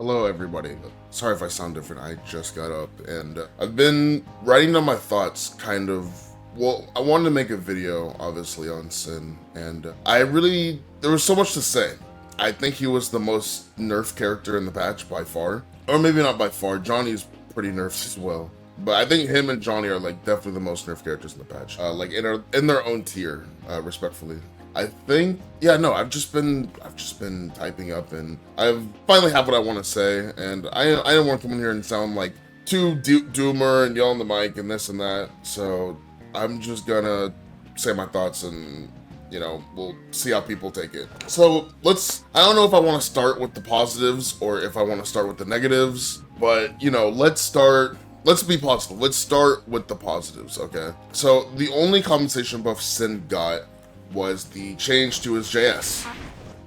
Hello everybody. Sorry if I sound different, I just got up and I've been writing down my thoughts kind of. Well, I wanted to make a video obviously on Sin, and there was so much to say. I think he was the most nerfed character in the patch by far. Or maybe not by far, Johnny's pretty nerfed as well. But I think him and Johnny are like definitely the most nerfed characters in the patch. Like in their own tier, respectfully. I think, yeah, no, I've just been typing up, and I've finally have what I want to say, and I didn't want to come in here and sound like too doomer and yell on the mic and this and that, so I'm just gonna say my thoughts, and you know, we'll see how people take it. So I don't know if I want to start with the positives or if I want to start with the negatives, but you know, let's be positive. Let's start with the positives, okay? So the only compensation buff Sin got was the change to his JS.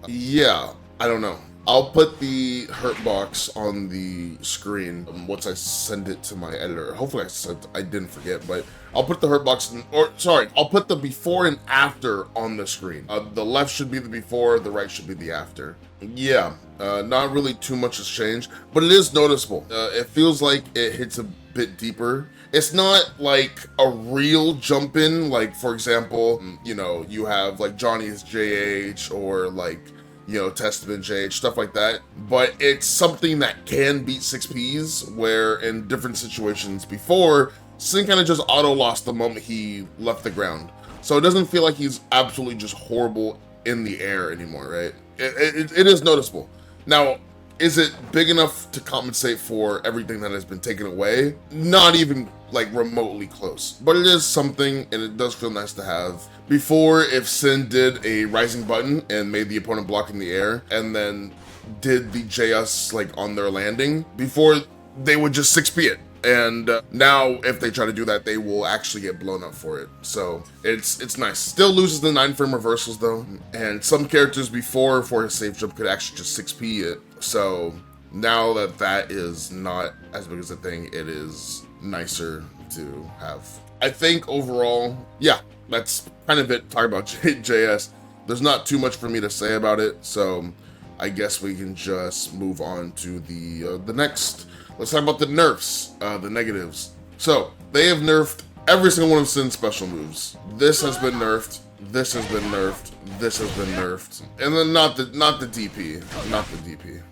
Yeah, I don't know. I'll put the hurt box on the screen once I send it to my editor. Hopefully I didn't forget, but I'll put the hurt box I'll put the before and after on the screen. The left should be the before, the right should be the after. Yeah, not really too much has changed, but it is noticeable. It feels like it hits a bit deeper. It's not like a real jump in, like for example, you know, you have like Johnny's JH or like, you know, Testament JH, stuff like that, but it's something that can beat 6Ps, where in different situations before, Sin kind of just auto lost the moment he left the ground. So it doesn't feel like he's absolutely just horrible in the air anymore, right? It is noticeable. Now, is it big enough to compensate for everything that has been taken away? Not even like remotely close, but it is something, and it does feel nice to have. Before, if Sin did a rising button and made the opponent block in the air, and then did the JS like on their landing, before they would just 6P it. And now if they try to do that, they will actually get blown up for it. So it's nice. Still loses the 9-frame reversals though. And some characters before for his safe jump could actually just 6P it. So now that is not as big as a thing, it is nicer to have. I think overall, yeah, that's kind of it. Talking about JS. There's not too much for me to say about it. So I guess we can just move on to the next. Let's talk about the nerfs, the negatives. So, they have nerfed every single one of Sin's special moves. This has been nerfed, this has been nerfed, this has been nerfed. And then not the DP,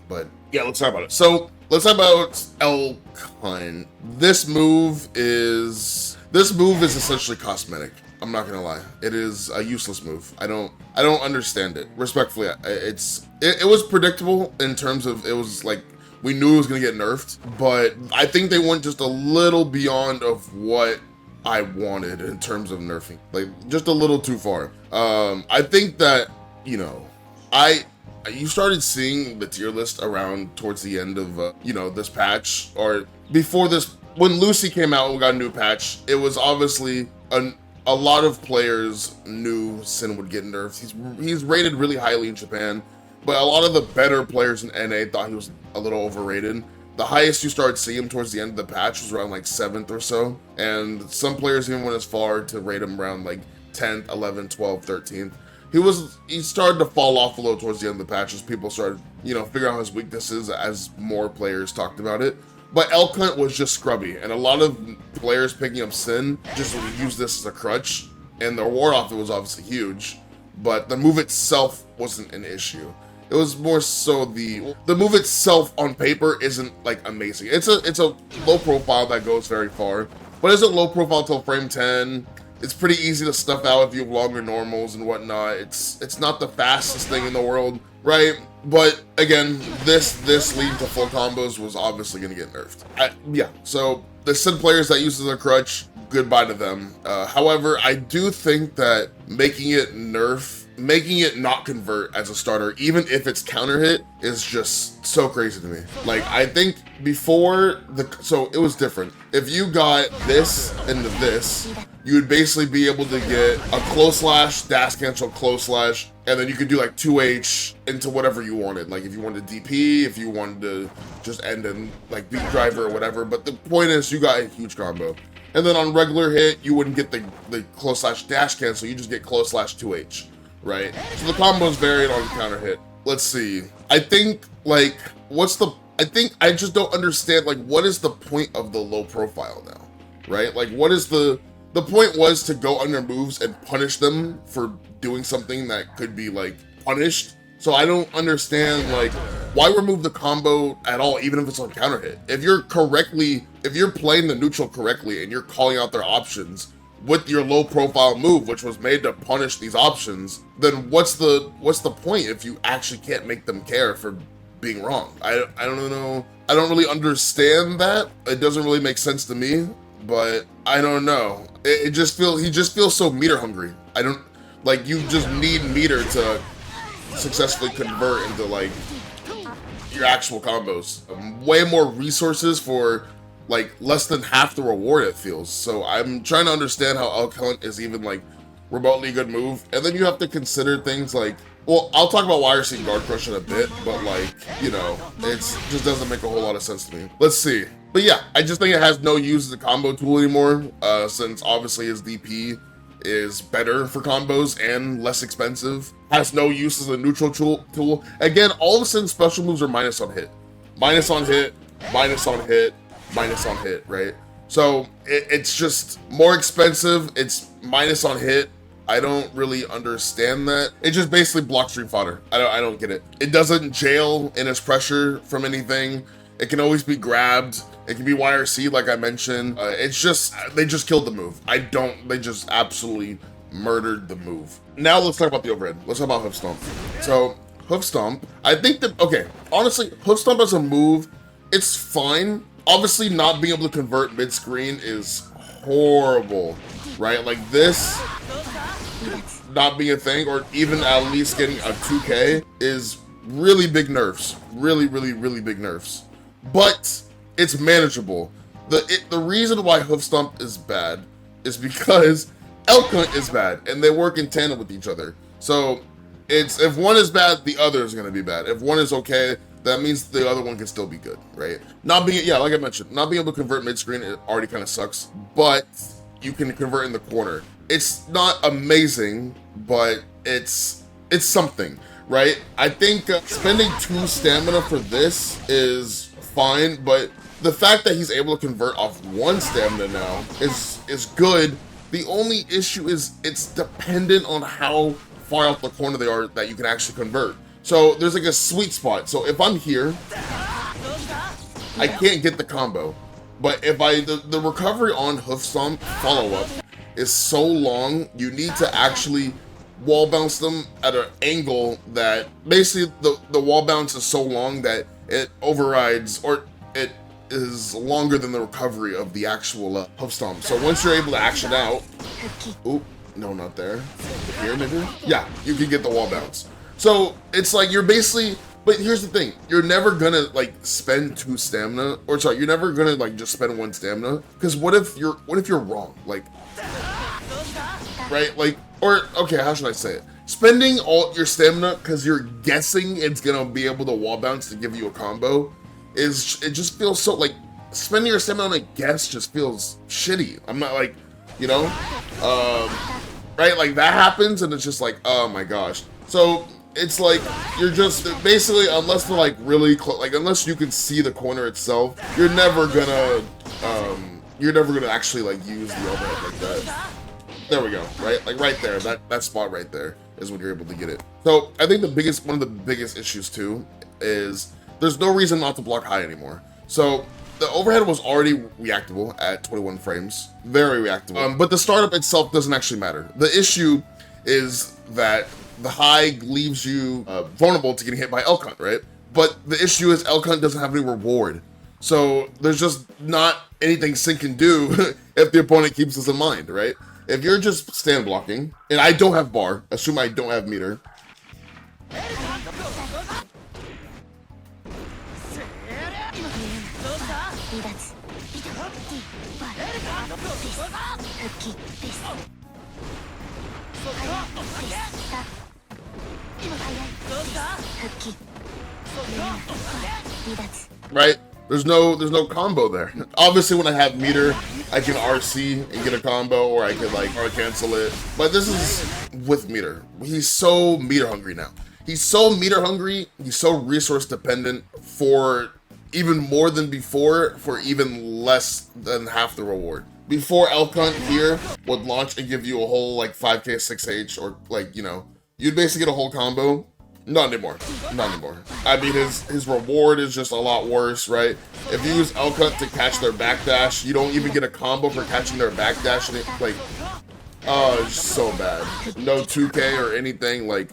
but yeah, let's talk about it. So, let's talk about Elk Hunt. This move is essentially cosmetic. I'm not gonna lie. It is a useless move. I don't understand it. Respectfully, it was predictable in terms of, it was like, we knew it was gonna get nerfed, but I think they went just a little beyond of what I wanted in terms of nerfing, like just a little too far. I think that, you know, you started seeing the tier list around towards the end of, you know, this patch, or before this, when Lucy came out and we got a new patch, it was obviously a lot of players knew Sin would get nerfed. He's rated really highly in Japan, but a lot of the better players in NA thought he was a little overrated. The highest you started seeing him towards the end of the patch was around like 7th or so. And some players even went as far to rate him around like 10th, 11th, 12th, 13th. He started to fall off a little towards the end of the patch as people started, you know, figuring out his weaknesses as more players talked about it. But Elk Hunt was just scrubby, and a lot of players picking up Sin just use this as a crutch. And the ward off it was obviously huge, but the move itself wasn't an issue. It was more so the move itself on paper isn't like amazing. It's a low profile that goes very far, but it's a low profile till frame 10. It's pretty easy to stuff out if you have longer normals and whatnot. It's not the fastest thing in the world, right? But again, this leading to full combos was obviously gonna get nerfed. Yeah, so the Sin players that use it as a crutch, goodbye to them. However, I do think that making it not convert as a starter, even if it's counter hit, is just so crazy to me. Like, I think before so it was different. If you got this into this, you would basically be able to get a close slash, dash cancel, close slash, and then you could do like 2H into whatever you wanted. Like if you wanted DP, if you wanted to just end in like Beak Driver or whatever. But the point is, you got a huge combo. And then on regular hit, you wouldn't get the close slash dash cancel, you just get close slash 2H. Right? So the combos varied on counter hit. Let's see. I think, like, what's the I think I just don't understand, like, what is the point of the low profile now, right? Like, what is the point was to go under moves and punish them for doing something that could be, like, punished. So I don't understand, like, why remove the combo at all, even if it's on counter hit? If you're playing the neutral correctly and you're calling out their options with your low profile move, which was made to punish these options, then what's the point if you actually can't make them care for being wrong? I don't know. I don't really understand that. It doesn't really make sense to me, but I don't know. He just feels so meter hungry. I don't, like, you just need meter to successfully convert into, like, your actual combos. Way more resources for, like, less than half the reward, it feels. So I'm trying to understand how Elk Hunt is even, like, remotely a good move. And then you have to consider things like, well, I'll talk about YRC guard crush in a bit, but, like, you know, it just doesn't make a whole lot of sense to me. Let's see. But yeah, I just think it has no use as a combo tool anymore, since obviously his DP is better for combos and less expensive. Has no use as a neutral tool. Again, all of a sudden special moves are minus on hit. Minus on hit, minus on hit, minus on hit, right? So it's just more expensive, it's minus on hit. I don't really understand that. It just basically blocks stream fodder. I don't get it. It doesn't jail in its pressure from anything. It can always be grabbed. It can be YRC, like I mentioned. It's just, they just killed the move. They just absolutely murdered the move. Now let's talk about the overhead. Let's talk about Hoof Stomp. So, Hoof Stomp, I think that, okay, honestly, Hoof Stomp as a move, it's fine. Obviously, not being able to convert mid-screen is horrible, right? Like this not being a thing, or even at least getting a 2K, is really big nerfs. Really, really, really big nerfs. But it's manageable. The reason why Hoof Stomp is bad is because Elk Hunt is bad, and they work in tandem with each other. So it's, if one is bad, the other is gonna be bad. If one is okay, that means the other one can still be good, right? Not being, yeah, like I mentioned, not being able to convert mid-screen, it already kind of sucks, but you can convert in the corner. It's not amazing, but it's something, right? I think spending 2 stamina for this is fine, but the fact that he's able to convert off 1 stamina now is good. The only issue is it's dependent on how far out the corner they are that you can actually convert. So there's like a sweet spot. So if I'm here, I can't get the combo. But if the recovery on Hoof Stomp follow-up is so long, you need to actually wall bounce them at an angle that basically the wall bounce is so long that it overrides, or it is longer than the recovery of the actual Hoof Stomp. So once you're able to action out, oop, no, not there. Here, maybe? Yeah, you can get the wall bounce. So it's like you're basically, but here's the thing, you're never gonna like spend 2 stamina, or sorry, you're never gonna like just spend 1 stamina, because what if you're wrong, like, right? Like, or okay, how should I say it? Spending all your stamina because you're guessing it's gonna be able to wall bounce to give you a combo it just feels so, like, spending your stamina on a guess just feels shitty. I'm not like, you know, right? Like that happens and it's just like, oh my gosh. So it's like, you're just basically, unless they're like really close, like unless you can see the corner itself, you're never gonna actually like use the overhead like that. There we go, right? Like right there, that spot right there is when you're able to get it. So I think one of the biggest issues too is there's no reason not to block high anymore. So the overhead was already reactable at 21 frames, very reactable. But the startup itself doesn't actually matter. The issue is that the high leaves you vulnerable to getting hit by Elk Hunt, right? But the issue is Elk Hunt doesn't have any reward. So there's just not anything Sync can do if the opponent keeps this in mind, right? If you're just stand blocking, and I don't have bar, assume I don't have meter. Right? There's no combo there. Obviously when I have meter, I can RC and get a combo, or I can like cancel it. But this is with meter. He's so meter hungry now. He's so meter hungry, he's so resource dependent for even more than before for even less than half the reward. Before Elk Hunt here would launch and give you a whole like 5k 6h, or like, you know, you'd basically get a whole combo. Not anymore. Not anymore. I mean, his reward is just a lot worse, right? If you use Elk Hunt to catch their backdash, you don't even get a combo for catching their backdash, and it, like, oh, it's so bad. No 2k or anything. Like,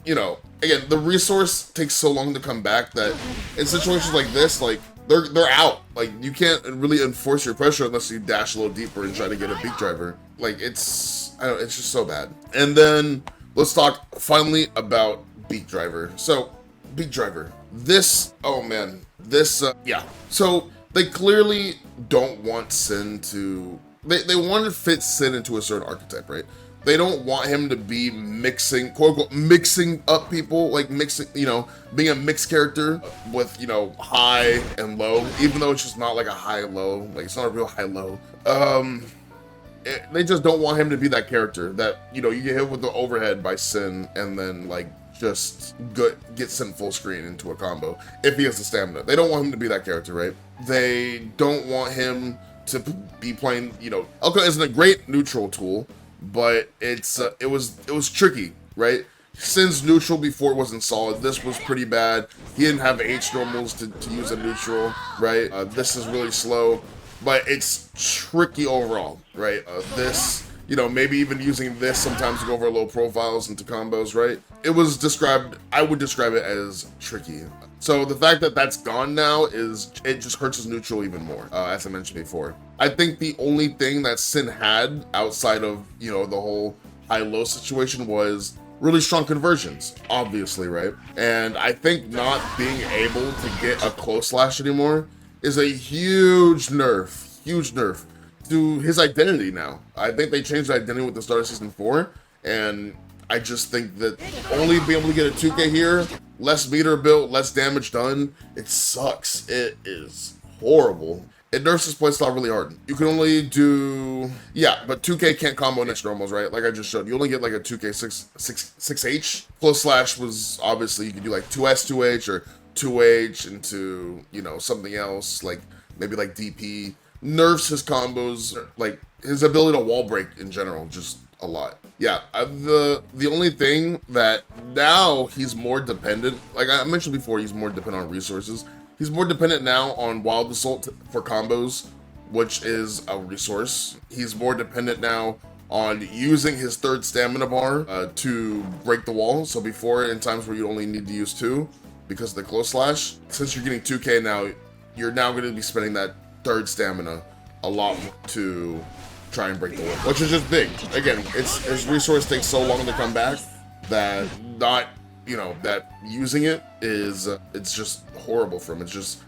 you know, again, the resource takes so long to come back that in situations like this, like, they're out. Like, you can't really enforce your pressure unless you dash a little deeper and try to get a Beak Driver. Like, it's just so bad. And then let's talk finally about Beak Driver. So, Beak Driver. This, oh man, this, yeah. So, they clearly don't want Sin to, they want to fit Sin into a certain archetype, right? They don't want him to be mixing, quote unquote, mixing up people, like mixing, you know, being a mixed character with, you know, high and low, even though it's just not like a high-low, like it's not a real high-low. They just don't want him to be that character that, you know, you get hit with the overhead by Sin and then like just get sent full screen into a combo if he has the stamina. They don't want him to be that character, right? They don't want him to be playing, you know, Elk Hunt isn't a great neutral tool, but it was tricky, right? Sin's neutral before wasn't solid. This was pretty bad. He didn't have H normals to use a neutral, right? This is really slow, but it's tricky overall, right? This, you know, maybe even using this sometimes to go over low profiles into combos, right? It was described, I would describe it as tricky. So the fact that that's gone now is, it just hurts his neutral even more, as I mentioned before. I think the only thing that Sin had outside of, you know, the whole high-low situation was really strong conversions, obviously, right? And I think not being able to get a close slash anymore is a huge nerf to his identity now. I think they changed the identity with the start of Season 4, and I just think that only being able to get a 2k here, less meter built, less damage done, it sucks. It is horrible. It nerfs his playstyle really hard. You can only do, yeah, but 2k can't combo next normals, right? Like I just showed, you only get like a 2k 6h. Close slash was obviously, you could do like 2s 2h or 2h into, you know, something else, like maybe like DP. Nerfs his combos, like his ability to wall break in general, just a lot. Yeah, the only thing that now he's more dependent, like I mentioned before, he's more dependent on resources. He's more dependent now on Wild Assault for combos, which is a resource. He's more dependent now on using his third stamina bar to break the wall. So before, in times where you only need to use 2 because of the close slash, since you're getting 2k now, you're now going to be spending that third stamina a lot to try and break the wall, which is just big. Again, his resource takes so long to come back that not, you know, that using it is it's just horrible for him. It just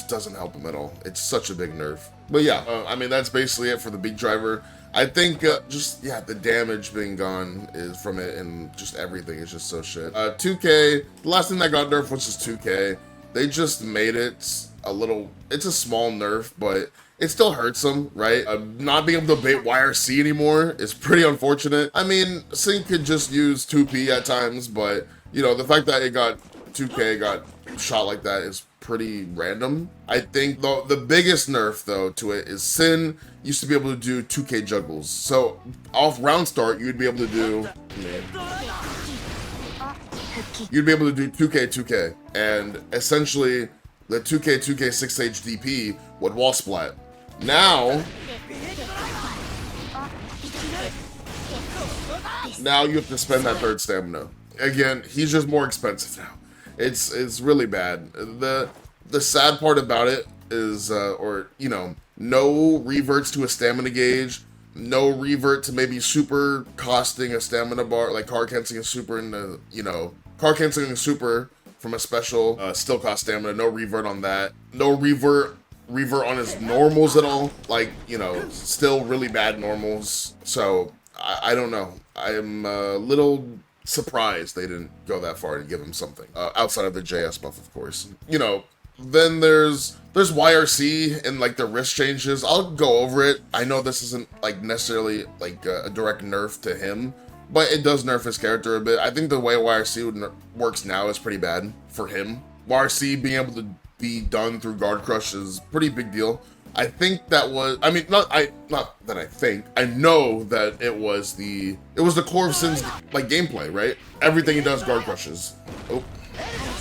doesn't help him at all. It's such a big nerf. But yeah, I mean, that's basically it for the Beak Driver. I think just, yeah, the damage being gone is from it, and just everything is just so shit. 2k, the last thing that got nerfed was just 2k. They just made it a little, it's a small nerf, but it still hurts him, right? Not being able to bait YRC anymore is pretty unfortunate. I mean, Sin could just use 2p at times, but, you know, the fact that it got 2k got shot like that is pretty random. I think the biggest nerf, though, to it is Sin used to be able to do 2k juggles. So, off round start, you'd be able to do... You'd be able to do 2k, and essentially, the 2k 6h DP would wall splat. Now you have to spend that third stamina. Again, he's just more expensive now. It's really bad. The sad part about it is, or, you know, no reverts to a stamina gauge, no revert to maybe super costing a stamina bar, like card canceling a super in the, you know, card canceling a super from a special, still cost stamina, no revert on that. No revert on his normals at all. Like, you know, still really bad normals. So, I don't know. I'm a little surprised they didn't go that far to give him something. Outside of the JS buff, of course. You know, then there's YRC and like the wrist changes. I'll go over it. I know this isn't like necessarily like a direct nerf to him, but it does nerf his character a bit. I think the way YRC works now is pretty bad for him. YRC being able to be done through guard crush is pretty big deal. I think that was, I mean, not that I think, I know that it was the core of Sin's like gameplay, right? Everything he does guard crushes.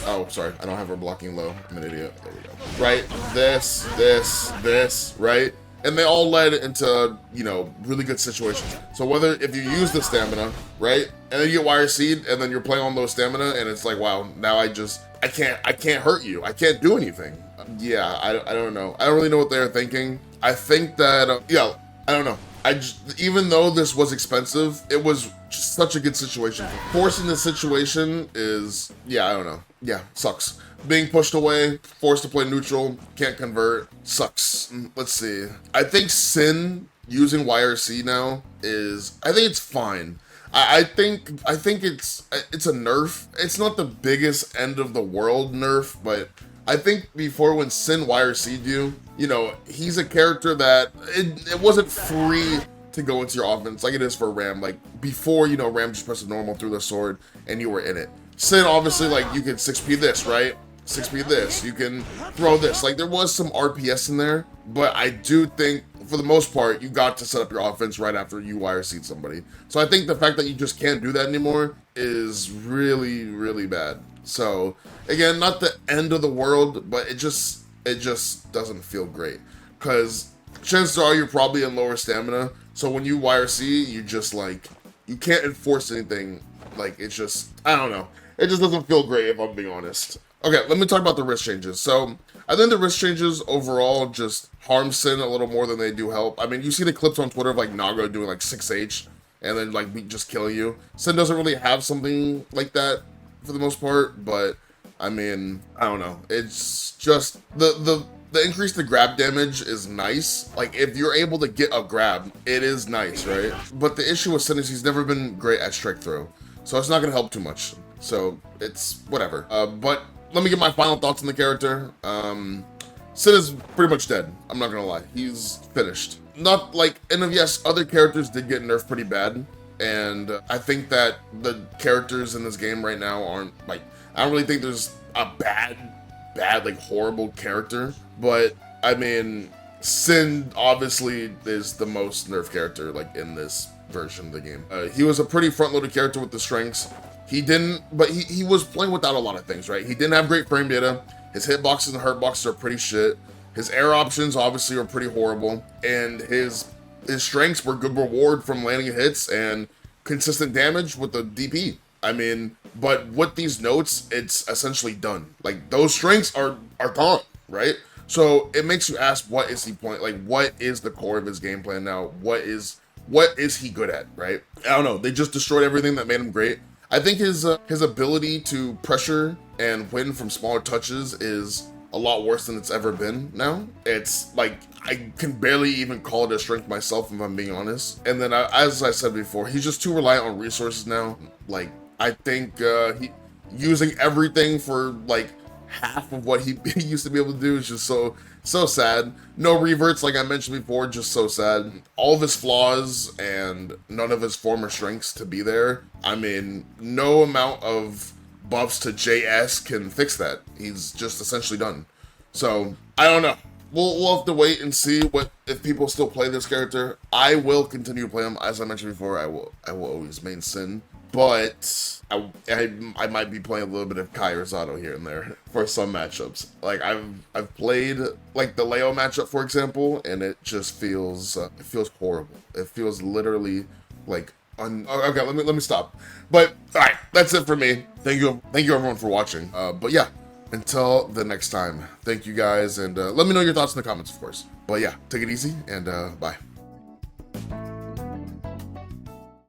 Oh, sorry, I don't have her blocking low. I'm an idiot. There we go. Right, this, right? And they all led into, you know, really good situations. So whether, if you use the stamina, right? And then you get YRC'd and then you're playing on low stamina and it's like, wow, now I can't hurt you. I can't do anything. Yeah, I don't know. I don't really know what they're thinking. I think that, yeah, I don't know. Even though this was expensive, it was just such a good situation. Forcing the situation is, yeah, I don't know. Yeah, sucks. Being pushed away, forced to play neutral, can't convert, sucks. Let's see. I think Sin using YRC now is, I think it's fine. I think it's a nerf. It's not the biggest end of the world nerf, but I think before when Sin YRC'd you know, he's a character that it wasn't free to go into your offense like it is for Ram. Like before, you know, Ram just pressed a normal through the sword and you were in it. Sin, obviously, like you can 6P this, right? 6P this, you can throw this. Like there was some RPS in there, but I do think for the most part, you got to set up your offense right after you YRC'd somebody. So I think the fact that you just can't do that anymore is really, really bad. So again, not the end of the world, but it just doesn't feel great because chances are you're probably in lower stamina. So when you YRC, you just like, you can't enforce anything. Like it's just, I don't know. It just doesn't feel great if I'm being honest. Okay, let me talk about the wrist changes. So I think the wrist changes overall just harm Sin a little more than they do help. I mean, you see the clips on Twitter of like Naga doing like 6H and then like just killing you. Sin doesn't really have something like that for the most part, but I mean, I don't know. It's just the increase to grab damage is nice. Like if you're able to get a grab, it is nice, right? But the issue with Sin is he's never been great at strike throw. So it's not gonna help too much. So it's whatever. But let me get my final thoughts on the character. Sin is pretty much dead. I'm not gonna lie. He's finished. Not like, and yes, other characters did get nerfed pretty bad. And I think that the characters in this game right now aren't like, I don't really think there's a bad, like horrible character. But I mean, Sin obviously is the most nerfed character like in this version of the game. He was a pretty front-loaded character with the strengths. He didn't, but he was playing without a lot of things, right? He didn't have great frame data. His hitboxes and hurtboxes are pretty shit. His air options obviously are pretty horrible. And his strengths were good reward from landing hits and consistent damage with the DP. I mean, but with these notes, it's essentially done. Like those strengths are gone, right? So it makes you ask, what is he playing? Like, what is the core of his game plan now? What is he good at, right? I don't know. They just destroyed everything that made him great. I think his ability to pressure and win from smaller touches is a lot worse than it's ever been now. It's like, I can barely even call it a strength myself if I'm being honest. And then as I said before, he's just too reliant on resources now. Like, I think he using everything for like half of what he used to be able to do is just so sad. No reverts, like I mentioned before, just so sad. All of his flaws and none of his former strengths to be there. I mean, no amount of buffs to JS can fix that. He's just essentially done. So I don't know. We'll have to wait and see if people still play this character. I will continue to play him. As I mentioned before, I will always main Sin. But I might be playing a little bit of Kai or Zato here and there for some matchups. Like I've played like the Leo matchup, for example, and it just feels it feels horrible. It feels literally like okay, let me stop. But all right, that's it for me. Thank you everyone for watching. But yeah, until the next time, thank you guys, and let me know your thoughts in the comments, of course. But yeah, take it easy and bye.